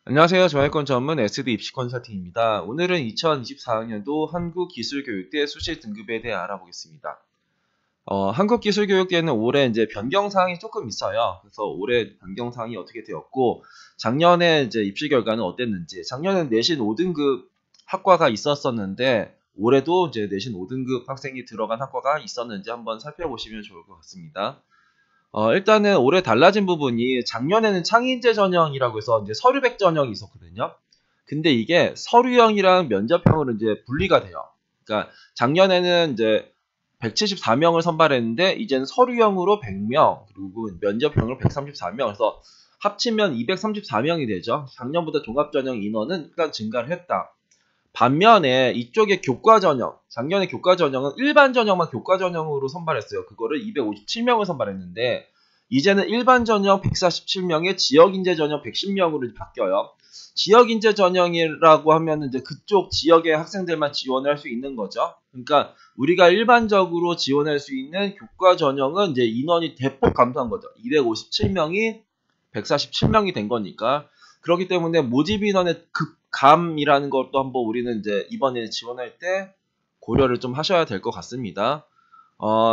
안녕하세요. 저학권 전문 SD 입시 컨설팅입니다. 오늘은 2024학년도 한국기술교육대 수시 등급에 대해 알아보겠습니다. 한국기술교육대는 올해 이제 변경사항이 조금 있어요. 그래서 올해 변경사항이 어떻게 되었고, 작년에 이제 입시 결과는 어땠는지, 작년엔 내신 5등급 학과가 있었었는데, 올해도 이제 내신 5등급 학생이 들어간 학과가 있었는지 한번 살펴보시면 좋을 것 같습니다. 일단은 올해 달라진 부분이 작년에는 창의인재 전형이라고 해서 이제 서류백 전형이 있었거든요. 근데 이게 서류형이랑 면접형으로 이제 분리가 돼요. 그러니까 작년에는 이제 174명을 선발했는데 이제는 서류형으로 100명 그리고 면접형으로 134명 그래서 합치면 234명이 되죠. 작년보다 종합전형 인원은 일단 증가를 했다. 반면에 이쪽에 교과 전형, 작년에 교과 전형은 일반 전형만 교과 전형으로 선발했어요. 그거를 257명을 선발했는데 이제는 일반 전형 147명에 지역인재 전형 110명으로 바뀌어요. 지역인재 전형이라고 하면 이제 그쪽 지역의 학생들만 지원을 할 수 있는 거죠. 그러니까 우리가 일반적으로 지원할 수 있는 교과 전형은 이제 인원이 대폭 감소한 거죠. 257명이 147명이 된 거니까. 그렇기 때문에 모집 인원의 급감이라는 것도 한번 우리는 이제 이번에 지원할 때 고려를 좀 하셔야 될 것 같습니다.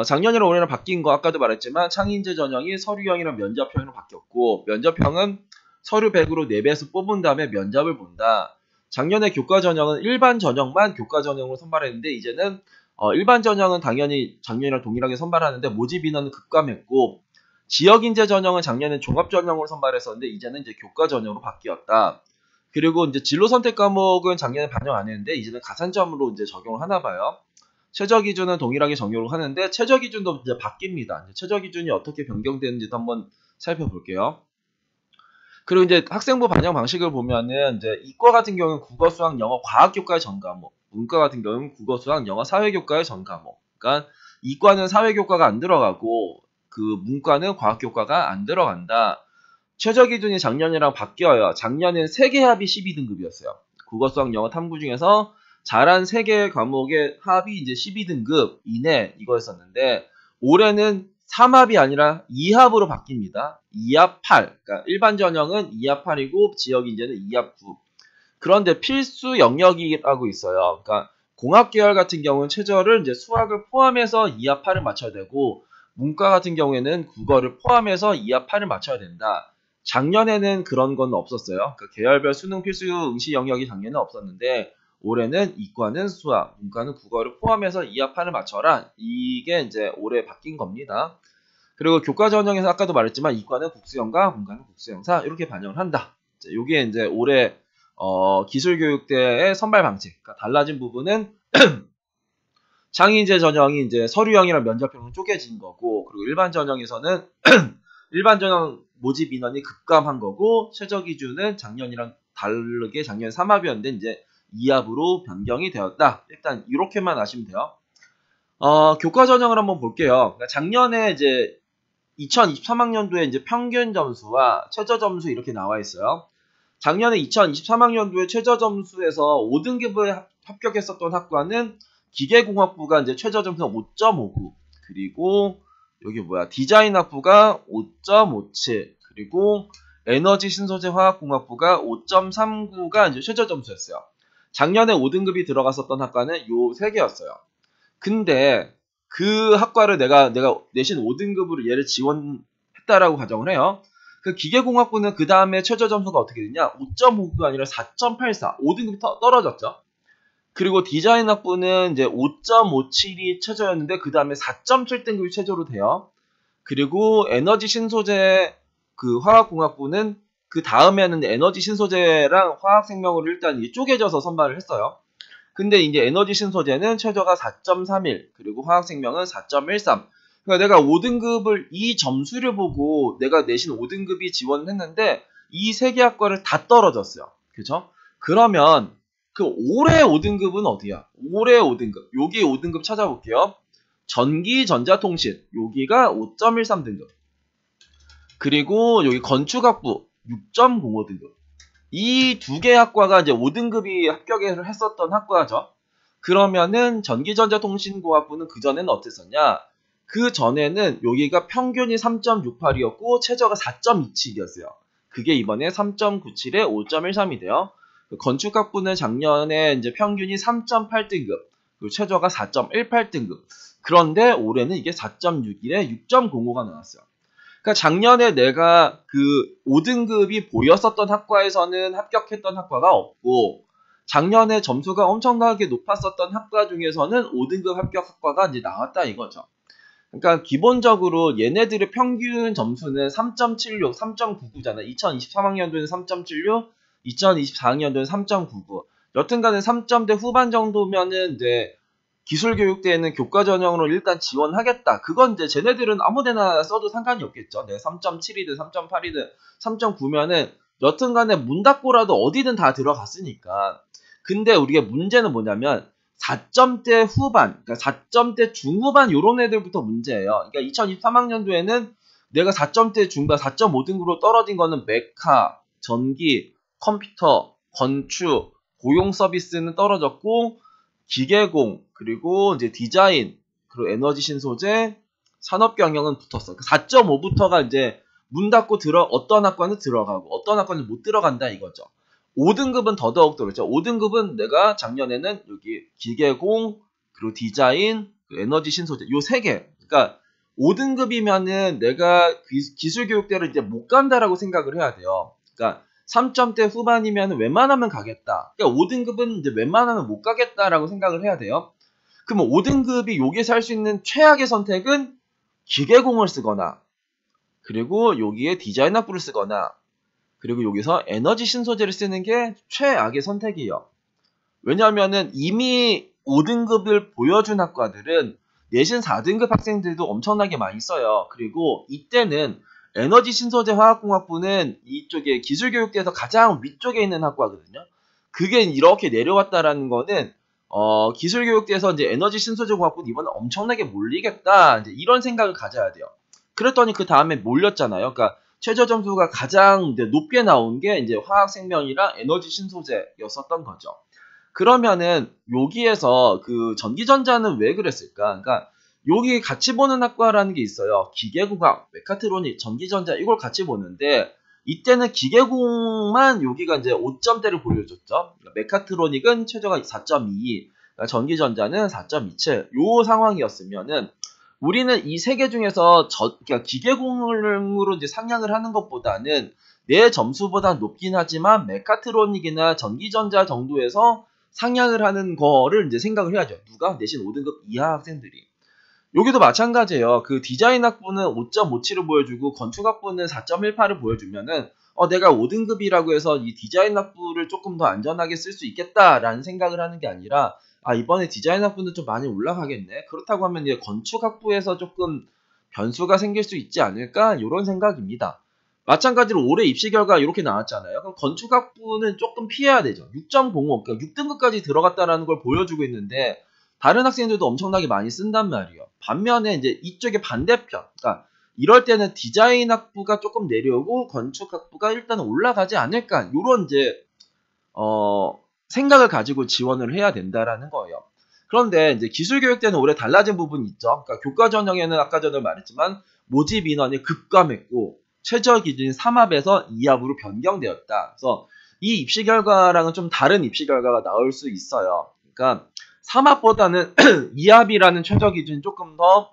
작년이랑 올해랑 바뀐 거 아까도 말했지만 창의인재 전형이 서류형이랑 면접형으로 바뀌었고 면접형은 서류 100으로 4배에서 뽑은 다음에 면접을 본다. 작년에 교과 전형은 일반 전형만 교과 전형으로 선발했는데 이제는 일반 전형은 당연히 작년이랑 동일하게 선발하는데 모집 인원은 급감했고 지역인재 전형은 작년에 종합 전형으로 선발했었는데 이제는 이제 교과 전형으로 바뀌었다. 그리고 이제 진로 선택 과목은 작년에 반영 안 했는데 이제는 가산점으로 이제 적용을 하나 봐요. 최저 기준은 동일하게 적용을 하는데 최저 기준도 이제 바뀝니다. 이제 최저 기준이 어떻게 변경되는지도 한번 살펴볼게요. 그리고 이제 학생부 반영 방식을 보면은 이제 이과 같은 경우는 국어, 수학, 영어, 과학 교과의 전 과목, 문과 같은 경우는 국어, 수학, 영어, 사회 교과의 전 과목. 그러니까 이과는 사회 교과가 안 들어가고 그 문과는 과학 교과가 안 들어간다. 최저 기준이 작년이랑 바뀌어요. 작년엔 3개 합이 12등급이었어요. 국어, 수학, 영어, 탐구 중에서 잘한 3개 과목의 합이 이제 12등급 이내 이거였었는데 올해는 3합이 아니라 2합으로 바뀝니다. 2합 8. 그러니까 일반 전형은 2합 8이고 지역 인재는 2합 9. 그런데 필수 영역이라고 있어요. 그러니까 공학 계열 같은 경우는 최저를 이제 수학을 포함해서 2합 8을 맞춰야 되고 문과 같은 경우에는 국어를 포함해서 2합 8을 맞춰야 된다. 작년에는 그런 건 없었어요. 그러니까 계열별 수능 필수 응시 영역이 작년에 없었는데 올해는 이과는 수학, 문과는 국어를 포함해서 2합 8을 맞춰라. 이게 이제 올해 바뀐 겁니다. 그리고 교과 전형에서 아까도 말했지만 이과는 국수영과 문과는 국수영사 이렇게 반영을 한다. 이게 이제 올해 기술교육대의 선발 방식. 그러니까 달라진 부분은 창의인재 전형이 이제 서류형이랑 면접형으로 쪼개진 거고, 그리고 일반 전형에서는 일반 전형 모집 인원이 급감한 거고, 최저 기준은 작년이랑 다르게 작년 3합이었는데 이제 2합으로 변경이 되었다. 일단 이렇게만 아시면 돼요. 교과 전형을 한번 볼게요. 그러니까 작년에 이제 2023학년도에 이제 평균 점수와 최저 점수 이렇게 나와 있어요. 작년에 2023학년도에 최저 점수에서 5등급을 합격했었던 학과는 기계공학부가 이제 최저 점수가 5.59 그리고 여기 디자인학부가 5.57 그리고 에너지 신소재 화학공학부가 5.39가 이제 최저 점수였어요. 작년에 5등급이 들어갔었던 학과는 요 3개였어요. 근데 그 학과를 내가 내신 5등급으로 얘를 지원했다라고 가정을 해요. 그 기계공학부는 그 다음에 최저 점수가 어떻게 되냐? 5.59가 아니라 4.84. 5등급이 떨어졌죠. 그리고 디자인학부는 이제 5.57이 최저였는데 그 다음에 4.7등급이 최저로 돼요. 그리고 에너지 신소재 그 화학공학부는 그 다음에는 에너지 신소재랑 화학생명으로 일단 쪼개져서 선발을 했어요. 근데 이제 에너지 신소재는 최저가 4.31 그리고 화학생명은 4.13. 그러니까 내가 5등급을 이 점수를 보고 내가 내신 5등급이 지원을 했는데 이 3개 학과를 다 떨어졌어요. 그죠? 그러면 그 올해 5등급은 어디야? 올해 5등급. 여기 5등급 찾아볼게요. 전기전자통신. 여기가 5.13등급. 그리고 여기 건축학부 6.05등급. 이 2개 학과가 이제 5등급이 합격을 했었던 학과죠. 그러면은 전기전자통신공학부는 그전에는 어땠었냐? 그 전에는 여기가 평균이 3.68이었고 최저가 4.27이었어요. 그게 이번에 3.97에 5.13이 돼요. 건축학부는 작년에 이제 평균이 3.8등급, 그리고 최저가 4.18등급. 그런데 올해는 이게 4.61에 6.05가 나왔어요. 그러니까 작년에 내가 그 5등급이 보였었던 학과에서는 합격했던 학과가 없고, 작년에 점수가 엄청나게 높았었던 학과 중에서는 5등급 합격 학과가 이제 나왔다 이거죠. 그러니까 기본적으로 얘네들의 평균 점수는 3.76, 3.99잖아. 2023학년도에는 3.76, 2024학년도에는 3.99. 여튼간에 3점대 후반 정도면은 이제 기술교육대에는 교과 전형으로 일단 지원하겠다. 그건 이제 쟤네들은 아무데나 써도 상관이 없겠죠. 네, 3.7이든 3.8이든 3.9면은 여튼간에 문 닫고라도 어디든 다 들어갔으니까. 근데 우리가 문제는 뭐냐면 4점대 후반, 그러니까 4점대 중후반 요런 애들부터 문제예요. 그러니까 2023학년도에는 내가 4점대 중반, 4.5등급으로 떨어진 거는 메카, 전기, 컴퓨터, 건축, 고용 서비스는 떨어졌고 기계공, 그리고 이제 디자인, 그리고 에너지 신소재, 산업 경영은 붙었어. 4.5부터가 이제 문 닫고 어떤 학과는 들어가고 어떤 학과는 못 들어간다 이거죠. 5등급은 더더욱 그렇죠. 5등급은 내가 작년에는 여기 기계공, 그리고 디자인, 에너지 신소재 요 세 개. 그러니까 5등급이면은 내가 기술교육대를 이제 못 간다라고 생각을 해야 돼요. 그러니까 3점대 후반이면 웬만하면 가겠다. 그러니까 5등급은 이제 웬만하면 못 가겠다라고 생각을 해야 돼요. 그러면 5등급이 여기서 할 수 있는 최악의 선택은 기계공을 쓰거나, 그리고 여기에 디자인 학부를 쓰거나, 그리고 여기서 에너지 신소재를 쓰는 게 최악의 선택이에요. 왜냐하면은 이미 5등급을 보여준 학과들은 내신 4등급 학생들도 엄청나게 많이 써요. 그리고 이때는 에너지 신소재 화학공학부는 이쪽에 기술교육대에서 가장 위쪽에 있는 학과거든요. 그게 이렇게 내려왔다라는 거는 기술교육대에서 이제 에너지 신소재 공학부는 이번에 엄청나게 몰리겠다, 이제 이런 생각을 가져야 돼요. 그랬더니 그 다음에 몰렸잖아요. 그러니까 최저 점수가 가장 이제 높게 나온 게 이제 화학생명이랑 에너지 신소재였었던 거죠. 그러면은 여기에서 그 전기전자는 왜 그랬을까? 그러니까 여기 같이 보는 학과라는 게 있어요. 기계공학, 메카트로닉, 전기전자 이걸 같이 보는데 이때는 기계공만 여기가 이제 5점대를 보여줬죠. 그러니까 메카트로닉은 최저가 4.22, 그러니까 전기전자는 4.27. 요 상황이었으면은 우리는 이 세 개 중에서 그러니까 기계공으로 이제 상향을 하는 것보다는 내 점수보다 높긴 하지만 메카트로닉이나 전기전자 정도에서 상향을 하는 거를 이제 생각을 해야죠. 누가? 내신 5등급 이하 학생들이. 여기도 마찬가지예요. 그 디자인 학부는 5.57을 보여주고 건축 학부는 4.18을 보여주면은 내가 5등급이라고 해서 이 디자인 학부를 조금 더 안전하게 쓸 수 있겠다라는 생각을 하는 게 아니라 이번에 디자인 학부는 좀 많이 올라가겠네. 그렇다고 하면 이제 건축 학부에서 조금 변수가 생길 수 있지 않을까? 이런 생각입니다. 마찬가지로 올해 입시 결과 이렇게 나왔잖아요. 그럼 건축학부는 조금 피해야 되죠. 6.05, 그러니까 6등급까지 들어갔다라는 걸 보여주고 있는데 다른 학생들도 엄청나게 많이 쓴단 말이에요. 반면에 이제 이쪽에 반대편, 그러니까 이럴 때는 디자인 학부가 조금 내려오고 건축 학부가 일단 올라가지 않을까, 이런 이제 생각을 가지고 지원을 해야 된다라는 거예요. 그런데 이제 기술교육대는 올해 달라진 부분이 있죠. 그러니까 교과 전형에는 아까 전에 말했지만 모집 인원이 급감했고 최저 기준인 3합에서 2합으로 변경되었다. 그래서 이 입시 결과랑은 좀 다른 입시 결과가 나올 수 있어요. 그러니까 3합보다는 2합이라는 최저 기준이 조금 더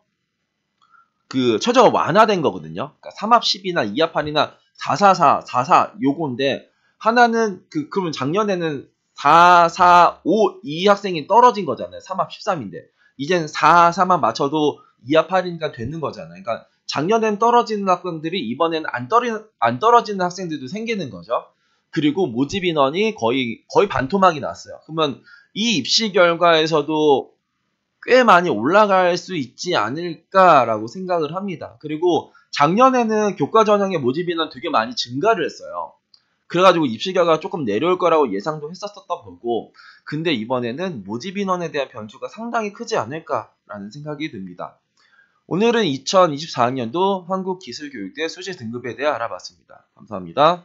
그 최저가 완화된 거거든요. 그러니까 3합 10이나 2합 8이나 444, 44 요건데 하나는 그러면 작년에는 4, 4, 5, 2 학생이 떨어진 거잖아요. 3합 13인데 이젠 4, 4만 맞춰도 2합 8이니까 되는 거잖아요. 그러니까 작년엔 떨어지는 학생들이 이번에는 안 떨어지는 학생들도 생기는 거죠. 그리고 모집 인원이 거의 반토막이 났어요. 그러면 이 입시 결과에서도 꽤 많이 올라갈 수 있지 않을까라고 생각을 합니다. 그리고 작년에는 교과 전형의 모집 인원 되게 많이 증가를 했어요. 그래가지고 입시 결과가 조금 내려올 거라고 예상도 했었던 거고, 근데 이번에는 모집 인원에 대한 변수가 상당히 크지 않을까라는 생각이 듭니다. 오늘은 2024학년도 한국기술교육대 수시 등급에 대해 알아봤습니다. 감사합니다.